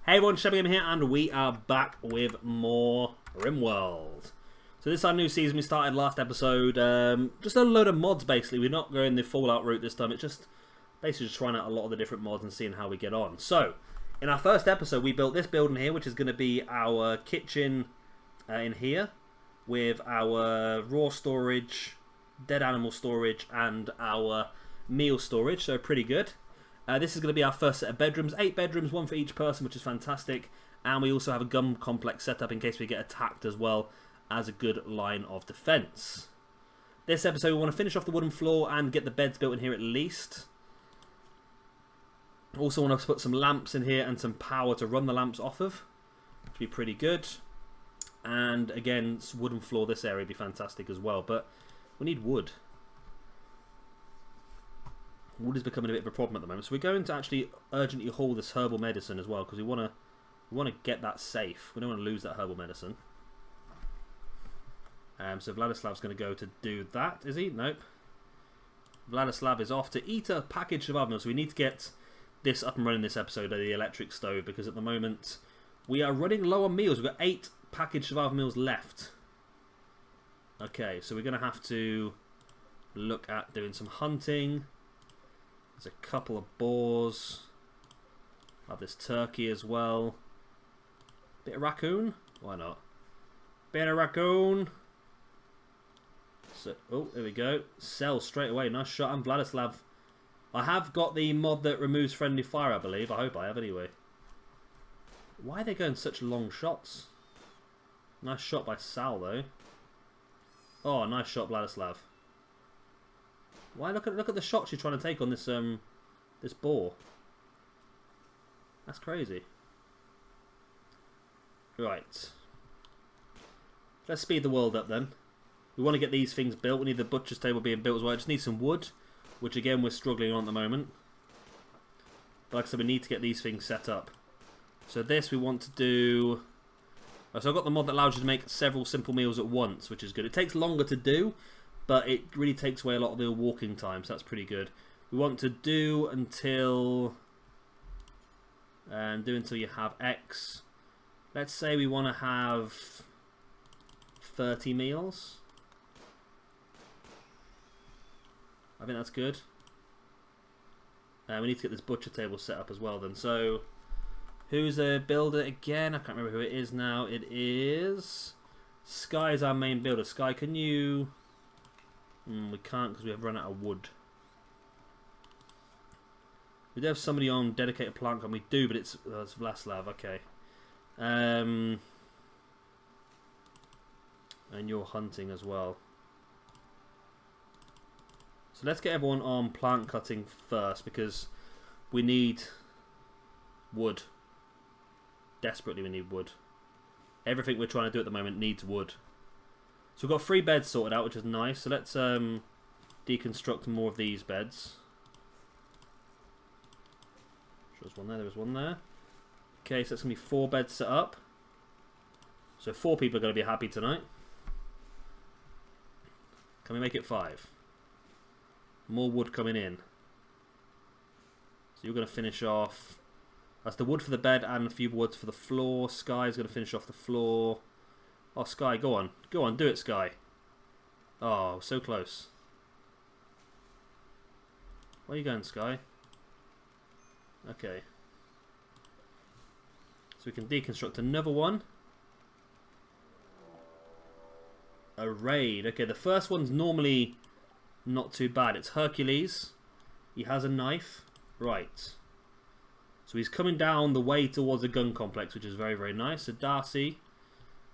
Hey everyone, Shabby here, and we are back with more Rimworld. So this is our new season. We started last episode. Just a load of mods, basically. We're not going the Fallout route this time. It's just basically just trying out a lot of the different mods and seeing how we get on. So, in our first episode, we built this building here, which is going to be our kitchen in here, with our raw storage, dead animal storage, and our meal storage. So pretty good. This is going to be our first set of bedrooms. 8 bedrooms, 1 for each person, which is fantastic. And we also have a gun complex set up in case we get attacked as well, as a good line of defense. This episode we want to finish off the wooden floor and get the beds built in here at least. Also want to put some lamps in here and some power to run the lamps off of, which would be pretty good. And again, wooden floor, this area would be fantastic as well. But we need wood. Wood is becoming a bit of a problem at the moment, so we're going to actually urgently haul this herbal medicine as well, because we want to get that safe. We don't want to lose that herbal medicine. So Vladislav's going to go to do that, is he? Nope. Vladislav is off to eat a package of meals, so we need to get this up and running this episode of the electric stove, because at the moment we are running low on meals. We've got 8 packaged survival meals left. Okay, so we're going to have to look at doing some hunting. There's a couple of boars. I'll have this turkey as well. Bit of raccoon? Why not? Bit of raccoon. So, oh, there we go. Sell straight away. Nice shot. I'm Vladislav. I have got the mod that removes friendly fire, I believe. I hope I have anyway. Why are they going such long shots? Nice shot by Sal, though. Oh, nice shot, Vladislav. Why look at the shots you're trying to take on this this boar? That's crazy. Right. Let's speed the world up then. We want to get these things built. We need the butcher's table being built as well. I just need some wood, which again we're struggling on at the moment. But like I said, we need to get these things set up. So this we want to do. So I've got the mod that allows you to make several simple meals at once, which is good. It takes longer to do, but it really takes away a lot of the walking time, so that's pretty good. We want to do until you have X. Let's say we want to have 30 meals. I think that's good. We need to get this butcher table set up as well then. So, who's a builder again? I can't remember who it is now. It is Sky is our main builder. Sky, can you... we can't because we have run out of wood. We do have somebody on dedicated plant and we do, but it's Vladislav, okay. And you're hunting as well. So let's get everyone on plant cutting first, because we need wood. Desperately we need wood. Everything we're trying to do at the moment needs wood. So we've got 3 beds sorted out, which is nice. So let's deconstruct more of these beds. There's one there, there was one there. Okay, so that's going to be 4 beds set up. So 4 people are going to be happy tonight. Can we make it 5? More wood coming in. So you're going to finish off. That's the wood for the bed and a few woods for the floor. Sky's going to finish off the floor. Oh, Sky, go on. Go on, do it, Sky. Oh, so close. Where are you going, Sky? Okay. So we can deconstruct another one. A raid. Okay, the first one's normally not too bad. It's Hercules. He has a knife. Right. So he's coming down the way towards the gun complex, which is very, very nice. So Darcy...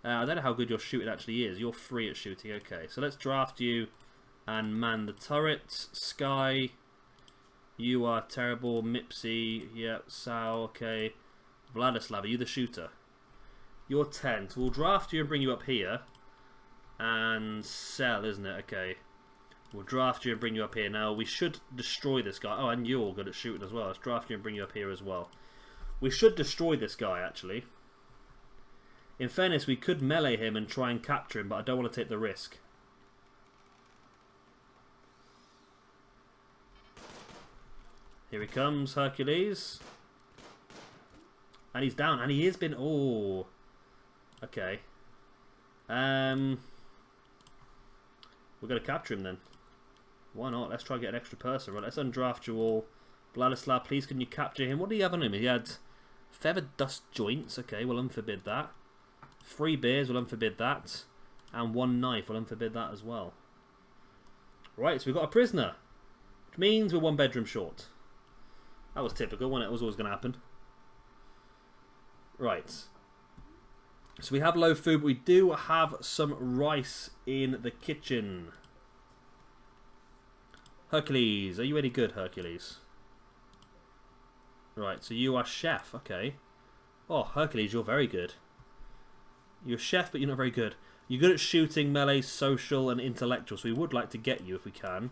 I don't know how good your shooting actually is. You're free at shooting. Okay, so let's draft you and man the turret. Sky, you are terrible. Mipsy, yep. Sal, okay. Vladislav, are you the shooter? You're 10. So we'll draft you and bring you up here. And Sell, isn't it? Okay. We'll draft you and bring you up here. Now, we should destroy this guy. Oh, and you're good at shooting as well. Let's draft you and bring you up here as well. We should destroy this guy, actually. In fairness, we could melee him and try and capture him, but I don't want to take the risk. Here he comes, Hercules. And he's down. And he has been... Oh. Okay. We're going to capture him then. Why not? Let's try and get an extra person. Right, let's undraft you all. Vladislav, please can you capture him? What did he have on him? He had feathered dust joints. Okay, we'll unforbid that. 3 beers, we'll unforbid that. And 1 knife, we'll unforbid that as well. Right, so we've got a prisoner. Which means we're 1 bedroom short. That was typical, wasn't it? It was always going to happen. Right. So we have low food, but we do have some rice in the kitchen. Hercules, are you any good, Hercules? Right, so you are chef, okay. Oh, Hercules, you're very good. You're a chef, but you're not very good. You're good at shooting, melee, social, and intellectual, so we would like to get you if we can.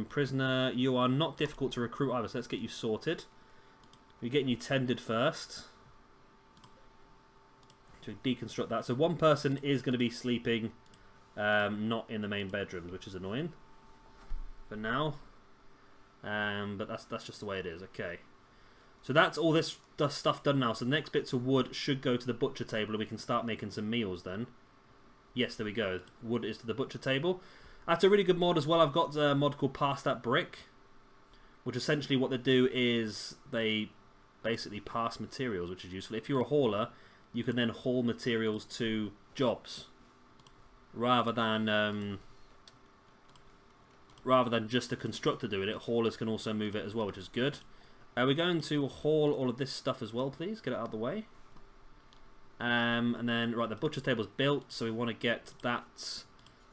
Prisoner, you are not difficult to recruit either, so let's get you sorted. We're getting you tended first. To deconstruct that. So 1 person is going to be sleeping not in the main bedrooms, which is annoying for now. But that's just the way it is. Okay. So that's all this stuff done now. So the next bits of wood should go to the butcher table and we can start making some meals then. Yes, there we go. Wood is to the butcher table. That's a really good mod as well. I've got a mod called Pass That Brick, which essentially what they do is they basically pass materials, which is useful. If you're a hauler, you can then haul materials to jobs rather than just a constructor doing it. Haulers can also move it as well, which is good. We're going to haul all of this stuff as well, please. Get it out of the way. And then, right, the butcher table's built, so we want to get that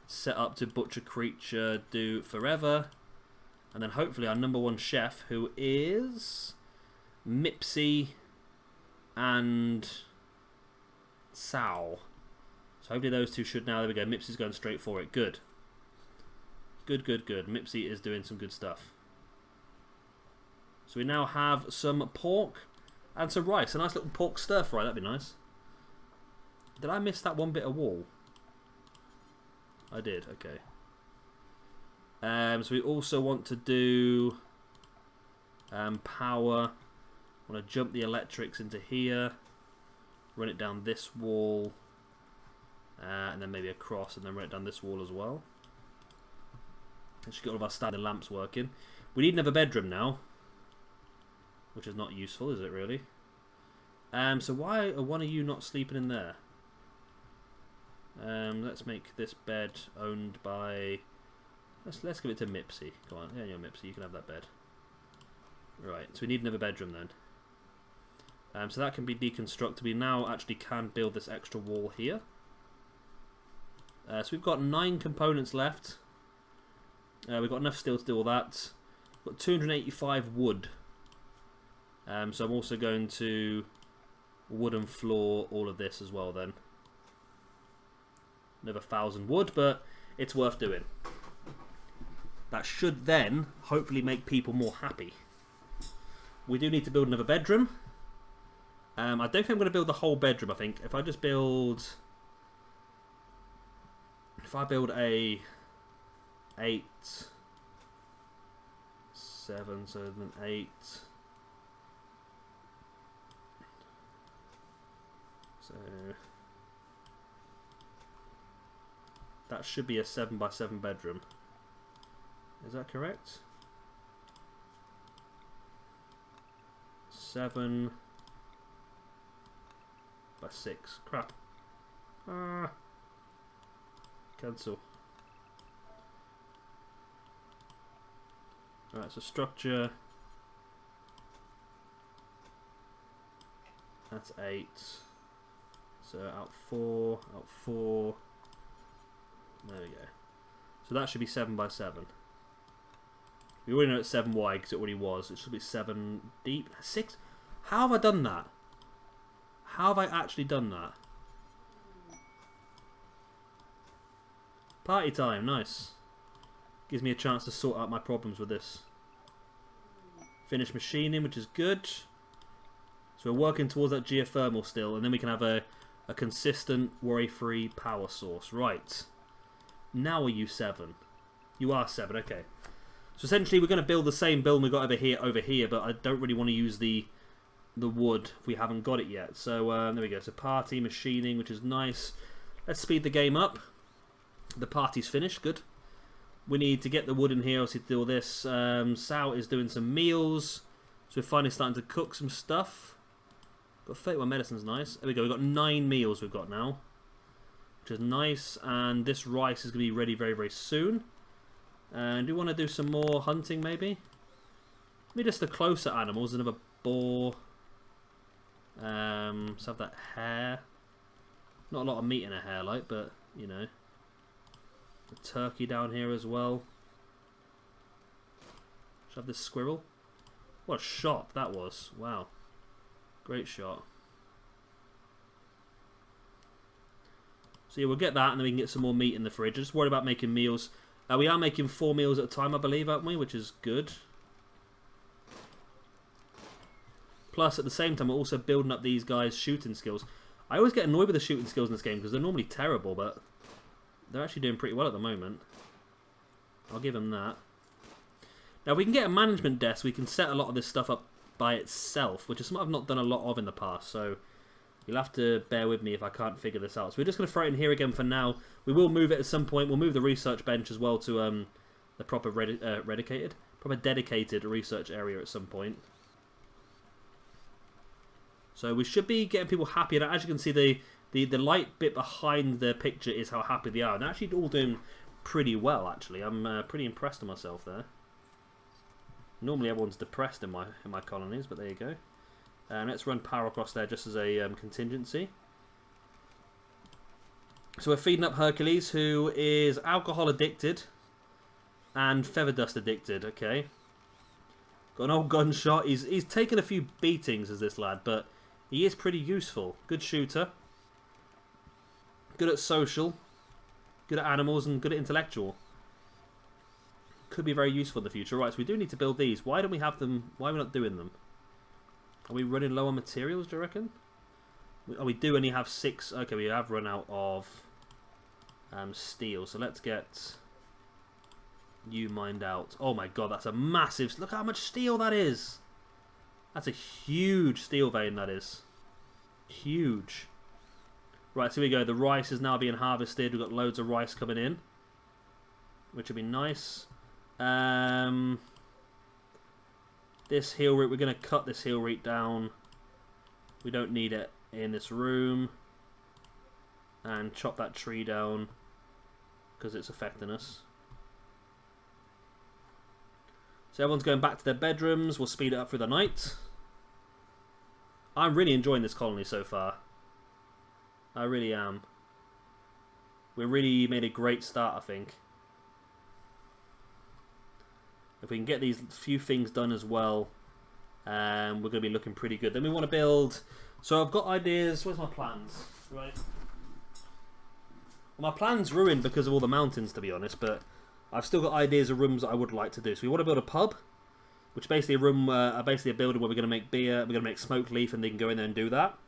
set up to butcher creature do forever. And then hopefully our #1 chef, who is Mipsy and Sal. So hopefully those two should now. There we go. Mipsy's going straight for it. Good. Good, good, good. Mipsy is doing some good stuff. So we now have some pork and some rice. A nice little pork stir fry. That'd be nice. Did I miss that 1 bit of wall? I did. Okay. So we also want to do power. I want to jump the electrics into here. Run it down this wall. And then maybe across and then run it down this wall as well. And should get all of our standard lamps working. We need another bedroom now. Which is not useful, is it really? So why are one of you not sleeping in there? Let's make this bed owned by... Let's give it to Mipsy. Go on, yeah, you're Mipsy, you can have that bed. Right, so we need another bedroom then. So that can be deconstructed. We now actually can build this extra wall here. So we've got 9 components left. We've got enough steel to do all that. We've got 285 wood. So I'm also going to wooden floor all of this as well then. Another 1,000 wood, but it's worth doing. That should then hopefully make people more happy. We do need to build another bedroom. I don't think I'm going to build the whole bedroom, I think. If I just build... If I build a 8... 7, so then 8... So... That should be a 7x7 bedroom. Is that correct? 7 by 6. Crap. Ah. Cancel. Alright, so structure. That's 8. So out 4, out 4. There we go. So that should be 7 by 7. We already know it's 7 wide because it already was. It should be 7 deep. 6? How have I done that? How have I actually done that? Party time, nice. Gives me a chance to sort out my problems with this. Finish machining, which is good. So we're working towards that geothermal still, and then we can have a consistent, worry-free power source. Right. Now are you 7? You are 7, okay. So essentially we're going to build the same building we got over here, but I don't really want to use the the wood if we haven't got it yet. So there we go. So party machining, which is nice. Let's speed the game up. The party's finished. Good. We need to get the wood in here, obviously, to do all this. Sal is doing some meals. So we're finally starting to cook some stuff. Got 31 medicines, nice. There we go. We've got 9 meals we've got now, which is nice. And this rice is going to be ready very, very soon. And do we want to do some more hunting, maybe? Maybe just the closer animals. Another boar. Let's have that hare. Not a lot of meat in a hare, like, but, you know. The turkey down here as well. Should have this squirrel. What a shot that was. Wow. Great shot. So yeah, we'll get that and then we can get some more meat in the fridge. Just worried about making meals. We are making 4 meals at a time, I believe, aren't we? Which is good. Plus, at the same time, we're also building up these guys' shooting skills. I always get annoyed with the shooting skills in this game because they're normally terrible, but they're actually doing pretty well at the moment. I'll give them that. Now, if we can get a management desk, we can set a lot of this stuff up by itself, which is something I've not done a lot of in the past, so you'll have to bear with me if I can't figure this out. So we're just going to throw it in here again for now. We will move it at some point. We'll move the research bench as well to the proper dedicated research area at some point. So we should be getting people happy. And as you can see, the light bit behind the picture is how happy they are. And they're actually all doing pretty well, actually. I'm pretty impressed with myself there. Normally everyone's depressed in my colonies, but there you go. Let's run power across there just as a contingency. So we're feeding up Hercules, who is alcohol addicted and feather dust addicted. Okay. Got an old gunshot. He's taken a few beatings as this lad, but he is pretty useful. Good shooter. Good at social. Good at animals and good at intellectual. Could be very useful in the future. Right, so we do need to build these. Why don't we have them? Why are we not doing them? Are we running low on materials, do you reckon? We do only have 6. Okay, we have run out of steel. So let's get you mined out. Oh my god, that's a massive... Look how much steel that is. That's a huge steel vein, that is. Huge. Right, so here we go. The rice is now being harvested. We've got loads of rice coming in, which would be nice. This heel root, we're going to cut this heel root down. We don't need it in this room. And chop that tree down because it's affecting us. So everyone's going back to their bedrooms. We'll speed it up through the night. I'm really enjoying this colony so far. I really am. We really made a great start, I think. If we can get these few things done as well, we're going to be looking pretty good. Then we want to build... So I've got ideas. Where's my plans? Right. Well, my plan's ruined because of all the mountains, to be honest, but I've still got ideas of rooms that I would like to do. So we want to build a pub, which is basically a room, basically a building where we're going to make beer, we're going to make smoked leaf, and they can go in there and do that.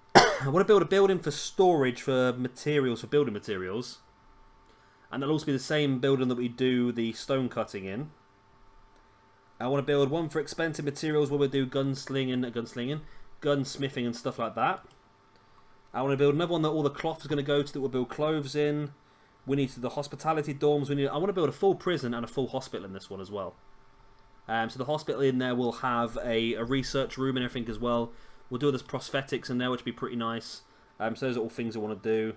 I want to build a building for storage for materials, for building materials. And that'll also be the same building that we do the stone cutting in. I want to build one for expensive materials where we do gunsmithing and stuff like that. I want to build another one that all the cloth is going to go to, that we'll build clothes in. We need the hospitality dorms. I want to build a full prison and a full hospital in this one as well. So the hospital in there will have a research room and everything as well. We'll do all this prosthetics in there, which will be pretty nice. So those are all things I want to do.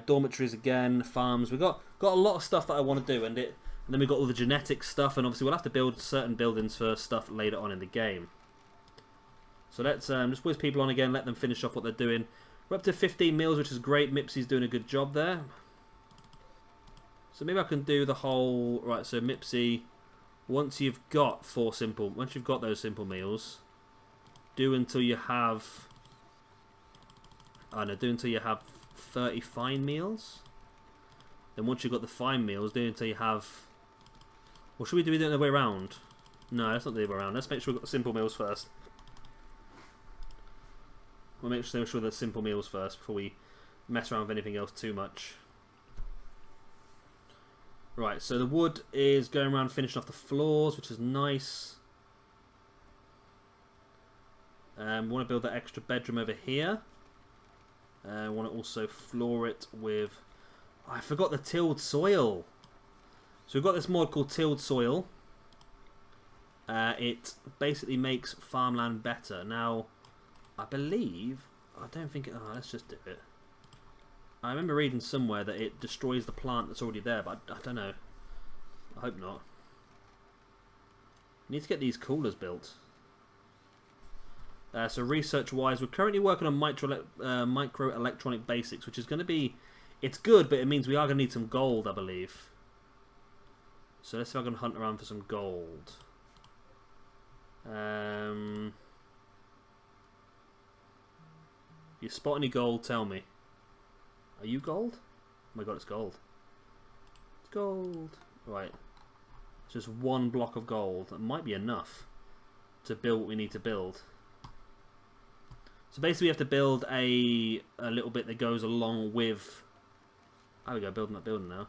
Dormitories again, farms. We've got a lot of stuff that I want to do, and then we've got all the genetic stuff, and obviously we'll have to build certain buildings for stuff later on in the game. So let's just whiz people on again, let them finish off what they're doing. We're up to 15 meals, which is great. Mipsy's doing a good job there. So maybe I can do the whole... Right, so Mipsy, once you've got those simple meals, do until you have... do until you have 30 fine meals. Then once you've got the fine meals, do until you have... Or should we do it the other way around? No, that's not the other way around. Let's make sure we've got the simple meals first. We'll make sure the simple meals first before we mess around with anything else too much. Right, so the wood is going around finishing off the floors, which is nice. We want to build that extra bedroom over here. We want to also floor it with... Oh, I forgot the tilled soil. So we've got this mod called tilled soil. It basically makes farmland better. Now, I believe... I don't think... Oh, let's just do it. I remember reading somewhere that it destroys the plant that's already there, but I don't know. I hope not. Need to get these coolers built. So research-wise, we're currently working on microelectronic basics, which is going to be... It's good, but it means we are going to need some gold, I believe. So let's see if I can hunt around for some gold. If you spot any gold, tell me. Are you gold? Oh my god, it's gold. It's gold. Right. It's just one block of gold. That might be enough to build what we need to build. So basically we have to build a little bit that goes along with... There we go, building that building now.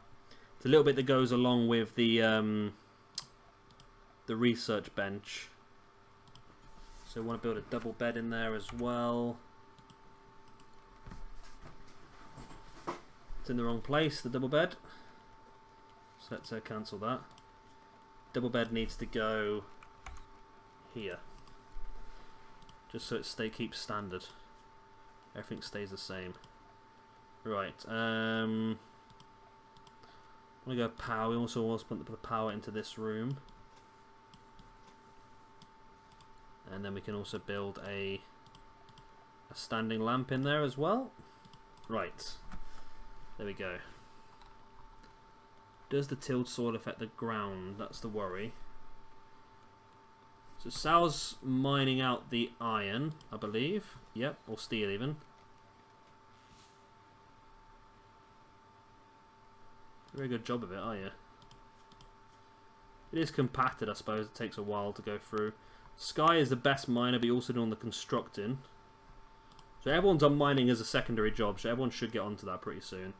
It's a little bit that goes along with the research bench. So we want to build a double bed in there as well. It's in the wrong place, the double bed. So let's cancel that. Double bed needs to go here. Just so it keeps standard. Everything stays the same. Right. I'm going to go power. We also want to put the power into this room. And then we can also build a standing lamp in there as well. Right. There we go. Does the tilled soil affect the ground? That's the worry. So Sal's mining out the iron, I believe. Yep, or steel even. Very good job of it, are you? It is compacted, I suppose. It takes a while to go through. Sky is the best miner, but you're also doing the constructing. So everyone's on mining as a secondary job, so everyone should get onto that pretty soon.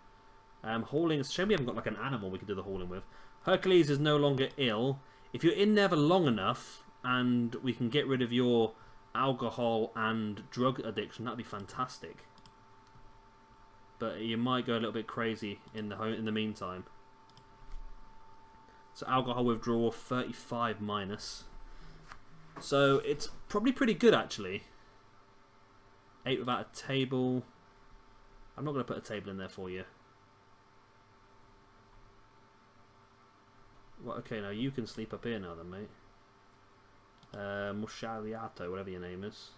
Hauling, it's a shame we haven't got like an animal we can do the hauling with. Hercules is no longer ill. If you're in there for long enough, and we can get rid of your alcohol and drug addiction, that'd be fantastic. But you might go a little bit crazy in the meantime. So alcohol withdrawal 35 minus. So it's probably pretty good actually. 8 without a table. I'm not going to put a table in there for you. Well, okay, now you can sleep up here now then, mate. Mushaliato, whatever your name is.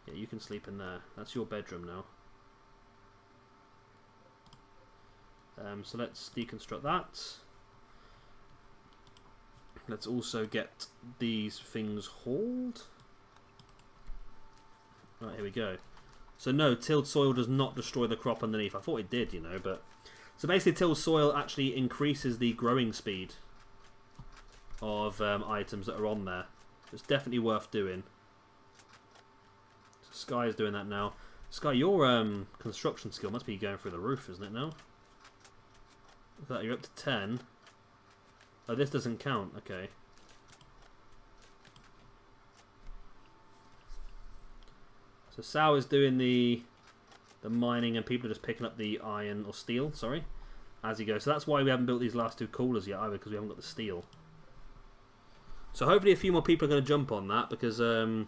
Yeah, you can sleep in there. That's your bedroom now. So let's deconstruct that. Let's also get these things hauled. Right, here we go. So no, tilled soil does not destroy the crop underneath. I thought it did, you know, but... So basically tilled soil actually increases the growing speed of items that are on there. So it's definitely worth doing. So Sky is doing that now. Sky, your construction skill must be going through the roof, isn't it now? Look at that, you're up to 10. Oh, this doesn't count. Okay. So Sal is doing the mining, and people are just picking up the iron or steel. Sorry, as he goes. So that's why we haven't built these last 2 coolers yet, either, because we haven't got the steel. So hopefully a few more people are going to jump on that, because we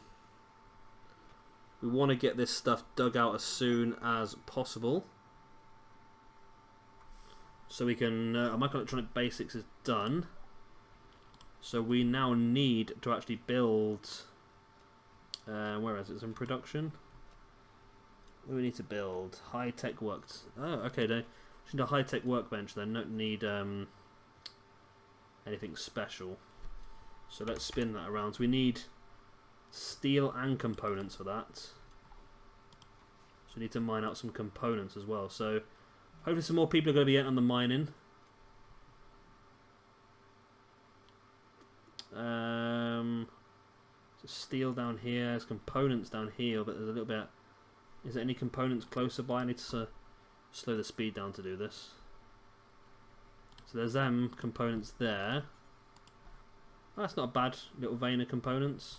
want to get this stuff dug out as soon as possible. So we can... our microelectronic basics is done. So we now need to actually build... where is it? It's in production. What do we need to build? High-tech works. Oh, okay. We need a high-tech workbench then. Don't need anything special. So let's spin that around. So we need steel and components for that. So we need to mine out some components as well. So hopefully some more people are going to be getting on the mining. So steel down here, there's components down here, but there's a little bit... Is there any components closer by? I need to slow the speed down to do this. So there's them components there. Oh, that's not a bad little vein of components.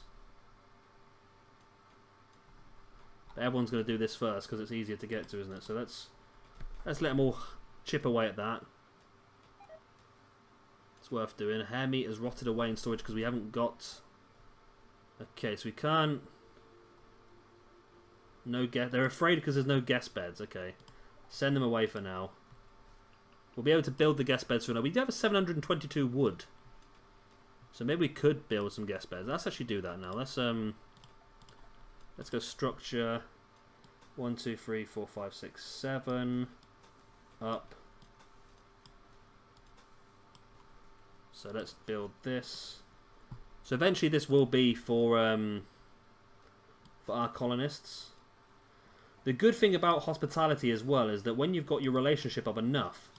But everyone's going to do this first because it's easier to get to, isn't it? So let's let them all chip away at that. It's worth doing. Hair meat has rotted away in storage because we haven't got... Okay, so we can't... No guest... They're afraid because there's no guest beds. Okay. Send them away for now. We'll be able to build the guest beds for now. We do have a 722 wood. So maybe we could build some guest beds. Let's actually do that now. Let's go structure. 1, 2, 3, 4, 5, 6, 7. Up. So let's build this. So eventually this will be for our colonists. The good thing about hospitality as well is that when you've got your relationship up enough,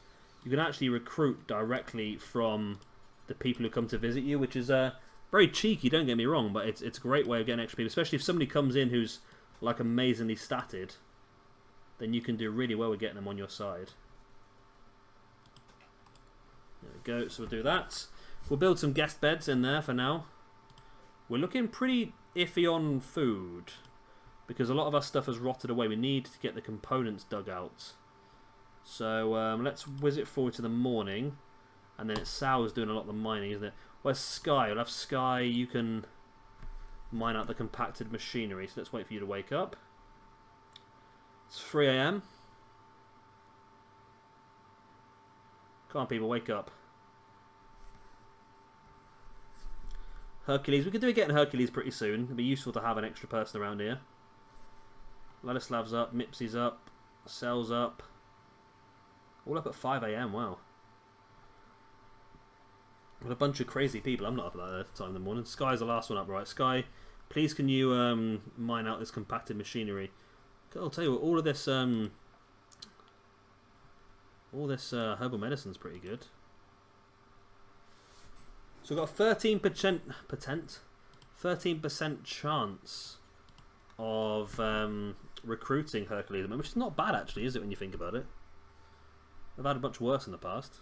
you can actually recruit directly from the people who come to visit you, which is very cheeky, don't get me wrong, but it's a great way of getting extra people, especially if somebody comes in who's like amazingly statted, then you can do really well with getting them on your side. There we go, so we'll do that. We'll build some guest beds in there for now. We're looking pretty iffy on food, because a lot of our stuff has rotted away. We need to get the components dug out. So let's whiz it forward to the morning. And then it's Sal's doing a lot of the mining, isn't it? Where's Sky? We'll have Sky. You can mine out the compacted machinery. So let's wait for you to wake up. It's 3 AM. Come on, people, wake up. Hercules. We could do it getting Hercules pretty soon. It'd be useful to have an extra person around here. Ladislav's up. Mipsy's up. Sal's up. All up at 5 AM. Wow. With a bunch of crazy people. I'm not up at that time in the morning. Sky's the last one up, right? Sky, please can you mine out this compacted machinery? I'll tell you what, all this herbal medicine's pretty good. So we've got 13% chance of recruiting Hercules, which is not bad actually, is it, when you think about it? I've had a bunch worse in the past.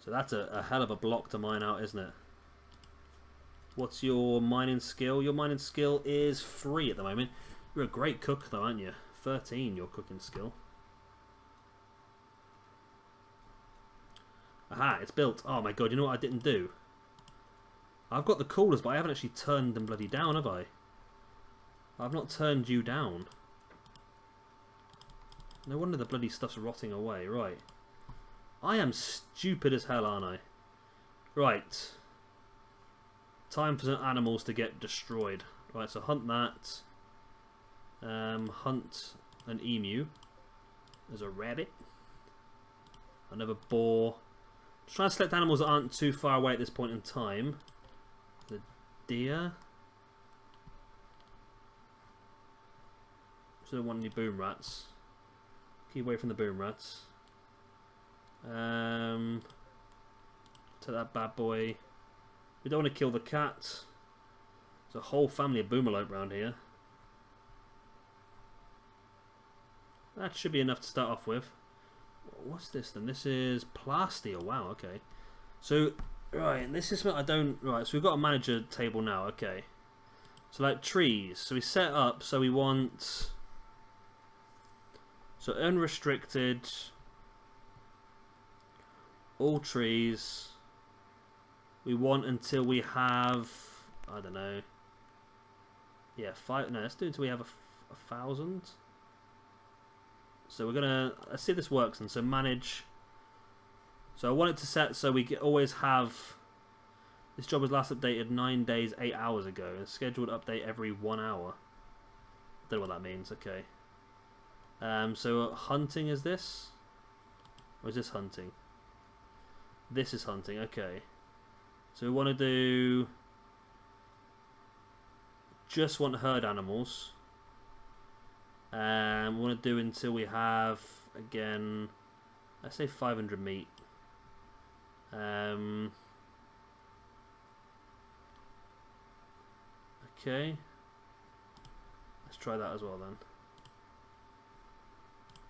So that's a hell of a block to mine out, isn't it? What's your mining skill? Your mining skill is 3 at the moment. You're a great cook though, aren't you? 13 your cooking skill. Aha, it's built. Oh my god, you know what I didn't do? I've got the coolers, but I haven't actually turned them bloody down, have I? I've not turned you down. No wonder the bloody stuff's rotting away. Right. I am stupid as hell, aren't I? Right. Time for some animals to get destroyed. Right, so hunt that. Hunt an emu. There's a rabbit. Another boar. Just trying to select animals that aren't too far away at this point in time. The deer. So don't want any boom rats. Keep away from the boom rats. Take that bad boy. We don't want to kill the cat. There's a whole family of boomalope around here. That should be enough to start off with. What's this then? This is plasteel. Wow, okay. So, right, this is what I don't... Right, so we've got a manager table now, okay. So, like, trees. So we set up, so we want... So, unrestricted... All trees. We want until we have... I don't know. Yeah, 5... No, let's do it until we have 1,000. So we're gonna... Let's see if this works. And so manage... So I want it to set so we always have... This job was last updated 9 days, 8 hours ago. And scheduled update every 1 hour. Don't know what that means. Okay. So hunting is this? Or is this hunting? This is hunting. Okay. So we want to do... Just want herd animals. We want to do until we have, again, let's say 500 meat. Okay. Let's try that as well then.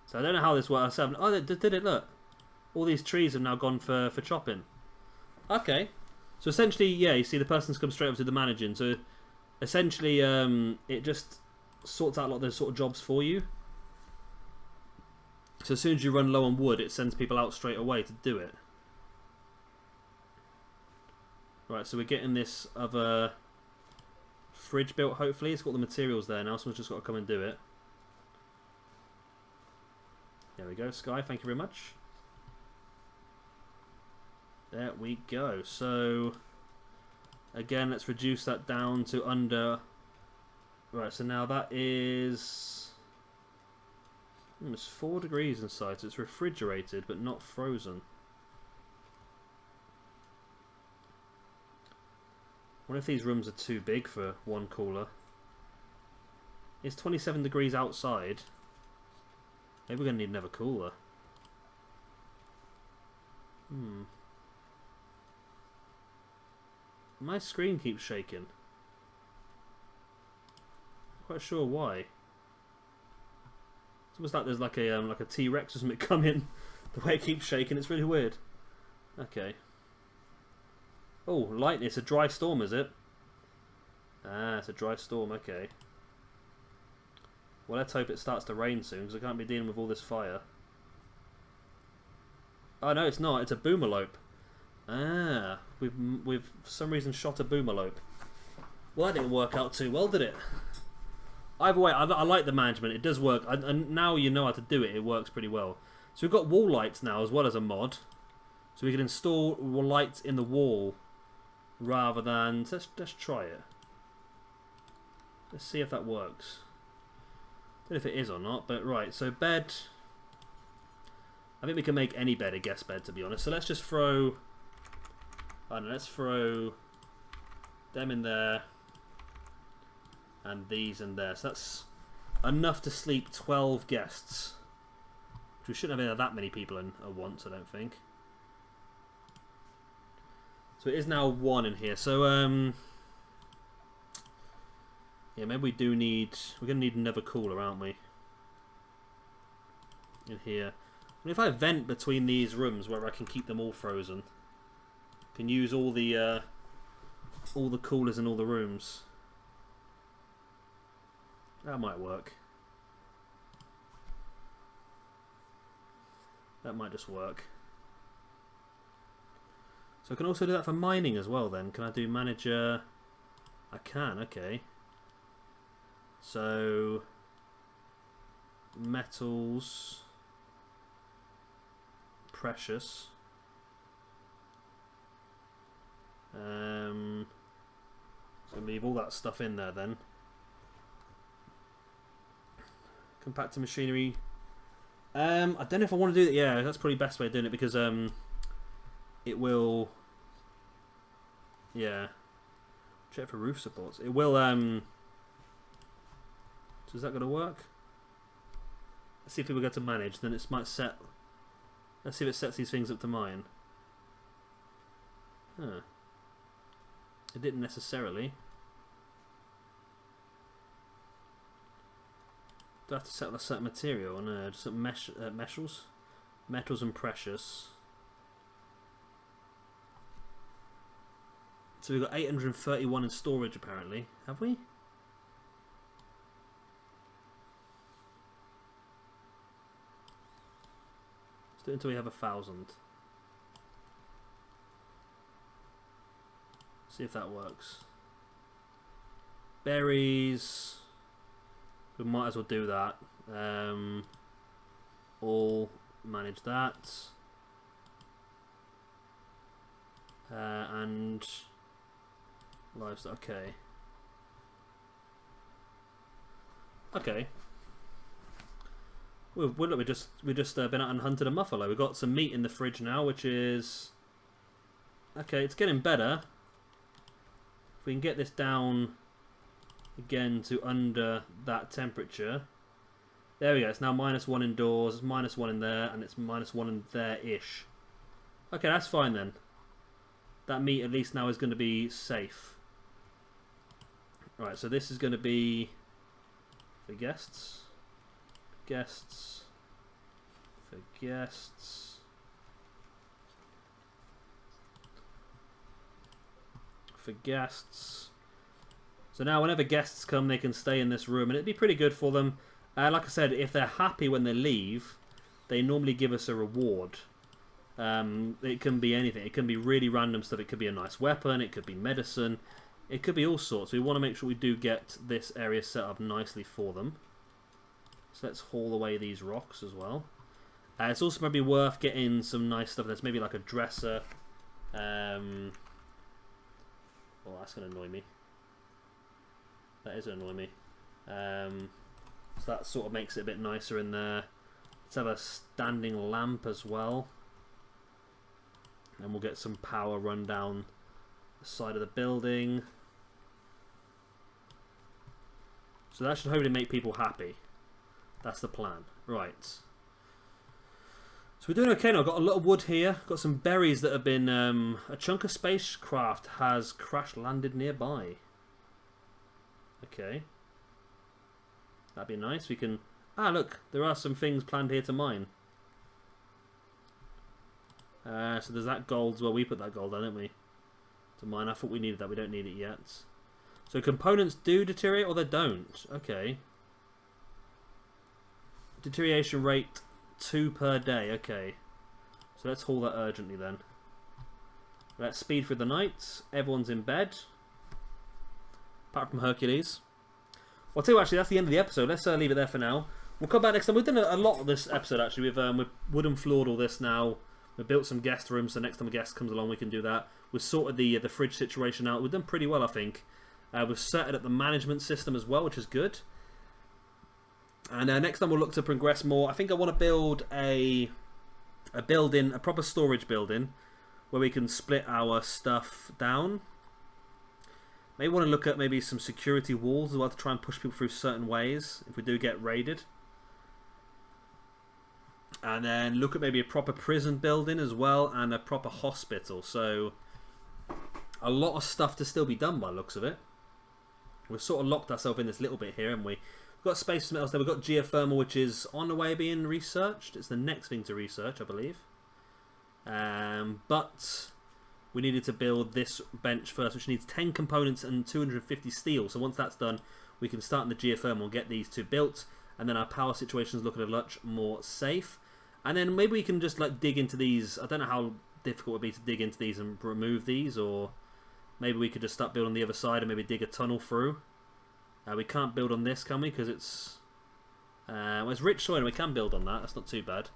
So I don't know how this works. Oh, did it look? All these trees have now gone for chopping. Okay. So essentially, yeah, you see the person's come straight up to the managing. So Essentially, it just sorts out a lot of those sort of jobs for you. So as soon as you run low on wood, it sends people out straight away to do it. Right, so we're getting this other fridge built, hopefully. It's got the materials there now, someone's just got to come and do it. There we go, Sky, thank you very much. There we go. So, again, let's reduce that down to under... Right, so now that is... it's 4 degrees inside, so it's refrigerated but not frozen. What if these rooms are too big for one cooler? It's 27 degrees outside. Maybe we're going to need another cooler. My screen keeps shaking. Not quite sure why. It's almost like there's like a T-Rex or something come in. The way it keeps shaking, it's really weird. Okay. Oh, lightning. It's a dry storm, is it? Ah, it's a dry storm, okay. Well, let's hope it starts to rain soon, because I can't be dealing with all this fire. Oh, no, it's not. It's a boomalope. Ah, we've for some reason shot a boomalope. Well, that didn't work out too well, did it? Either way, I like the management. It does work. And now you know how to do it, it works pretty well. So we've got wall lights now, as well as a mod. So we can install lights in the wall rather than... Let's try it. Let's see if that works. Don't know if it is or not, but right. So bed. I think we can make any bed a guest bed, to be honest. So let's just throw... I don't know, let's throw them in there. And these in there. So that's enough to sleep 12 guests. We shouldn't have that many people in at once, I don't think. So it is now 1 in here. So, yeah, maybe we do need... We're going to need another cooler, aren't we? In here. And if I vent between these rooms where I can keep them all frozen, can use all the coolers in all the rooms. That might work. That might just work. So I can also do that for mining as well then. Can I do manager? I can, okay. So metals, precious. So leave all that stuff in there then. Compactor machinery. I don't know if I want to do that. Yeah, that's probably the best way of doing it because it will. Yeah. Check for roof supports. It will. So is that going to work? Let's see if we go to manage. Then it might set. Let's see if it sets these things up to mine. Huh. It didn't necessarily. Do I have to set a certain material? No, just metals and precious. So we've got 831 in storage apparently. Have we? Let's do it until we have 1,000. See if that works. Berries. We might as well do that. All manage that. And livestock. Okay. Okay. We just been out and hunted a buffalo. We've got some meat in the fridge now, which is okay. It's getting better. If we can get this down again to under that temperature. There we go. It's now -1 indoors. It's -1 in there, and it's -1 in there-ish. Okay, that's fine then. That meat at least now is going to be safe. Right, so this is going to be for guests. Guests. For guests. For guests. So now whenever guests come, they can stay in this room, and it'd be pretty good for them. Like I said, if they're happy when they leave, they normally give us a reward. It can be anything. It can be really random stuff. It could be a nice weapon. It could be medicine. It could be all sorts. We want to make sure we do get this area set up nicely for them. So let's haul away these rocks as well. It's also maybe worth getting some nice stuff. There's maybe like a dresser. Oh, that's going to annoy me. That is going to annoy me. So that sort of makes it a bit nicer in there. Let's have a standing lamp as well. And we'll get some power run down the side of the building. So that should hopefully make people happy. That's the plan. Right. So we're doing okay now. I've got a lot of wood here. Got some berries that have been... a chunk of spacecraft has crash landed nearby. Okay. That'd be nice. We can... Ah, look. There are some things planned here to mine. So there's that gold. Well, we put that gold on, didn't we? To mine. I thought we needed that. We don't need it yet. So components do deteriorate or they don't. Okay. Deterioration rate 2 per day. Okay. So let's haul that urgently then. Let's speed through the night. Everyone's in bed. Apart from Hercules. Well, I'll tell you what, actually, that's the end of the episode. Let's leave it there for now. We'll come back next time. We've done a lot of this episode, actually. We've wooden floored all this now. We've built some guest rooms, so next time a guest comes along, we can do that. We've sorted the fridge situation out. We've done pretty well, I think. We've set up the management system as well, which is good. And next time we'll look to progress more. I think I want to build a building, a proper storage building, where we can split our stuff down. Maybe want to look at maybe some security walls as well to try and push people through certain ways if we do get raided. And then look at maybe a proper prison building as well and a proper hospital. So a lot of stuff to still be done by the looks of it. We've sort of locked ourselves in this little bit here, haven't we? We've got space for something else there. We've got geothermal, which is on the way being researched. It's the next thing to research, I believe. But we needed to build this bench first, which needs 10 components and 250 steel. So once that's done, we can start in the geothermal and get these two built. And then our power situation is looking a lot more safe. And then maybe we can just like dig into these. I don't know how difficult it would be to dig into these and remove these, or maybe we could just start building the other side and maybe dig a tunnel through. We can't build on this, can we? Because it's well, it's rich soil and we can build on that. That's not too bad.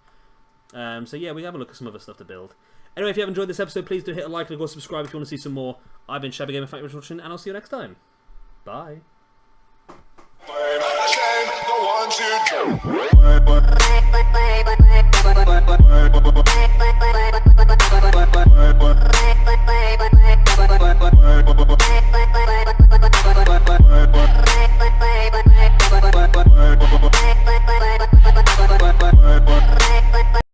So yeah, we have a look at some other stuff to build. Anyway, if you have enjoyed this episode, please do hit a like and of course subscribe if you want to see some more. I've been Shabby Gamer. Thank you for watching, and I'll see you next time. Bye.